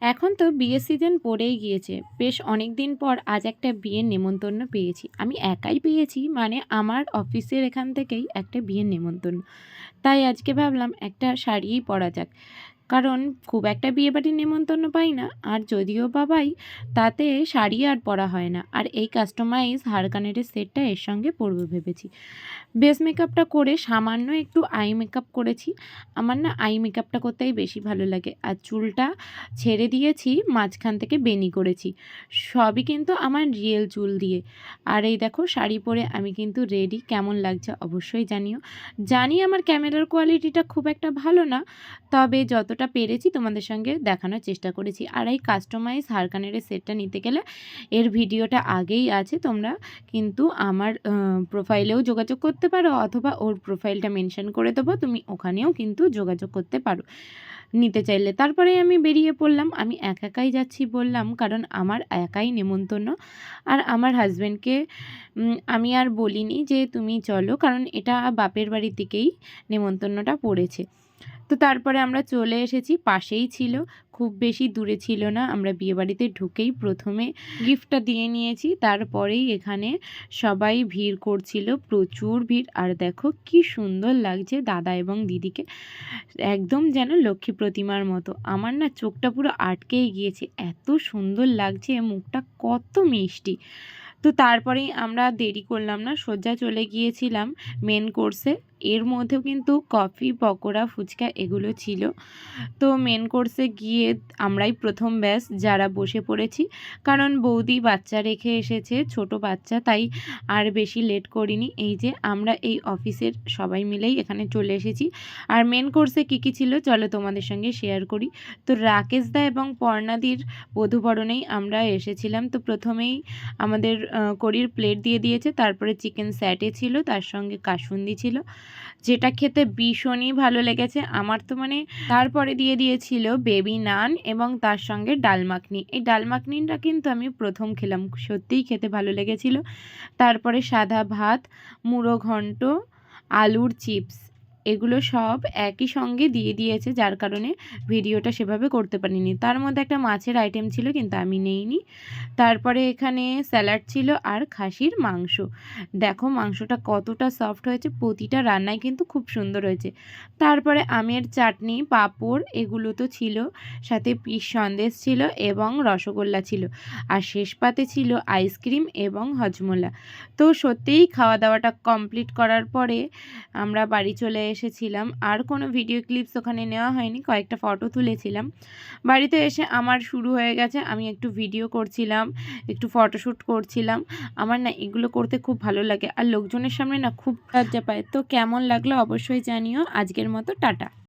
এখন তো বিয়ের সিজন পড়েই গিয়েছে। বেশ অনেকদিন পর আজ একটা বিয়ের নেমন্তন্ন পেয়েছি। আমি একাই পেয়েছি, মানে আমার অফিসের এখান থেকেই একটা বিয়ের নেমন্তন্ন। তাই আজকে ভাবলাম একটা শাড়িই পরা যাক। কারণ খুব একটা বিয়েবাড়ির নেমন্তন্ন পাই না, আর যদিও বা পাই তাতে শাড়ি আর পরা হয় না। আর এই কাস্টমাইজ হার কানেরের সেটটা এর সঙ্গে পরবো ভেবেছি। বেস মেকআপটা করে সামান্য একটু আই মেকআপ করেছি। আমার না আই মেকআপটা করতেই বেশি ভালো লাগে। আর চুলটা ছেড়ে দিয়েছি, মাঝখান থেকে বেনি করেছি। সবই কিন্তু আমার রিয়েল চুল দিয়ে। আর এই দেখো শাড়ি পরে আমি কিন্তু রেডি। কেমন লাগছে অবশ্যই জানিও। জানি আমার ক্যামেরার কোয়ালিটিটা খুব একটা ভালো না, তবে যতটা পেরেছি তোমাদের সঙ্গে দেখানোর চেষ্টা করেছি। আর এই কাস্টমাইজ হার কানেরের সেটটা নিতে গেলে এর ভিডিওটা আগেই আছে, তোমরা কিন্তু আমার প্রোফাইলেও যোগাযোগ করতে পারো, অথবা ওর প্রোফাইলটা মেনশন করে দেবো, তুমি ওখানেও কিন্তু যোগাযোগ করতে পারো নিতে চাইলে। তারপরে আমি বেরিয়ে পড়লাম। আমি একাই যাচ্ছি বললাম, কারণ আমার একাই নেমন্তন্ন। আর আমার হাজব্যান্ডকে আমি আর বলিনি যে তুমি চলো, কারণ এটা বাপের বাড়ির দিকেই নেমন্তন্নটা পড়েছে। তো তারপরে আমরা চলে এসেছি, পাশেই ছিল, খুব বেশি দূরে ছিল না। আমরা বিয়েবাড়িতে ঢুকেই প্রথমে গিফটটা দিয়ে নিয়েছি, তারপরেই এখানে সবাই ভিড় করছিল, প্রচুর ভিড়। আর দেখো কি সুন্দর লাগছে দাদা এবং দিদিকে, একদম যেন লক্ষ্মী প্রতিমার মতো। আমার না চোখটা পুরো আটকেই গিয়েছে, এত সুন্দর লাগছে, মুখটা কত মিষ্টি। তো তারপরেই আমরা দেরি করলাম না, সোজা চলে গিয়েছিলাম মেন কোর্সে। এর মধ্যেও কিন্তু কফি, পকোড়া, ফুচকা এগুলো ছিল। তো মেন কোর্সে গিয়ে আমরাই প্রথম ব্যাচ যারা বসে পড়েছি, কারণ বৌদি বাচ্চা রেখে এসেছে, ছোট বাচ্চা, তাই আর বেশি লেট করিনি। এই যে আমরা এই অফিসের সবাই মিলেই এখানে চলে এসেছি। আর মেন কোর্সে কী কী ছিল চলো তোমাদের সঙ্গে শেয়ার করি। তো রাকেশ দা এবং পর্ণাদির বধূবরণেই আমরা এসেছিলাম। তো প্রথমেই আমাদের কড়ির প্লেট দিয়ে দিয়েছে, তারপরে চিকেন স্যাটে ছিল, তার সঙ্গে কাসুন্দি ছিল, যেটা খেতে ভীষণই ভালো লেগেছে আমার তো। মানে তারপরে দিয়ে দিয়েছিল বেবি নান এবং তার সঙ্গে ডাল মাখনি। এই ডাল মাখনিটা কিন্তু আমি প্রথম খেলাম, সত্যিই খেতে ভালো লেগেছিল। তারপরে সাদা ভাত, মুড়ো ঘন্ট, আলুর চিপস, এগুলো সব একই সঙ্গে দিয়ে দিয়েছে, যার কারণে ভিডিওটা সেভাবে করতে পারিনি। তার মধ্যে একটা মাছের আইটেম ছিল, কিন্তু আমি নেইনি। তারপরে এখানে স্যালাড ছিল আর খাসির মাংস। দেখো মাংসটা কতটা সফট হয়েছে, প্রতিটা রান্নায় কিন্তু খুব সুন্দর হয়েছে। তারপরে আমের চাটনি, পাঁপড় এগুলো তো ছিল, সাথে পিস সন্দেশ ছিল এবং রসগোল্লা ছিল। আর শেষ পাতে ছিল আইসক্রিম এবং হজমোলা। তো সত্যিই খাওয়া দাওয়াটা কমপ্লিট করার পরে আমরা বাড়ি চলে এসেছিলাম। আর কোনো ভিডিও ক্লিপস ওখানে নেওয়া হয়নি, কয়েকটা ফটো তুলেছিলাম। বাড়িতে এসে আমার শুরু হয়ে গেছে, আমি একটু ভিডিও করছিলাম, একটু ফটোশ্যুট করছিলাম। আমার না এগুলো করতে খুব ভালো লাগে, আর লোকজনের সামনে না খুব লজ্জা পায়। তো কেমন লাগলো অবশ্যই জানিও। আজকের মতো টাটা।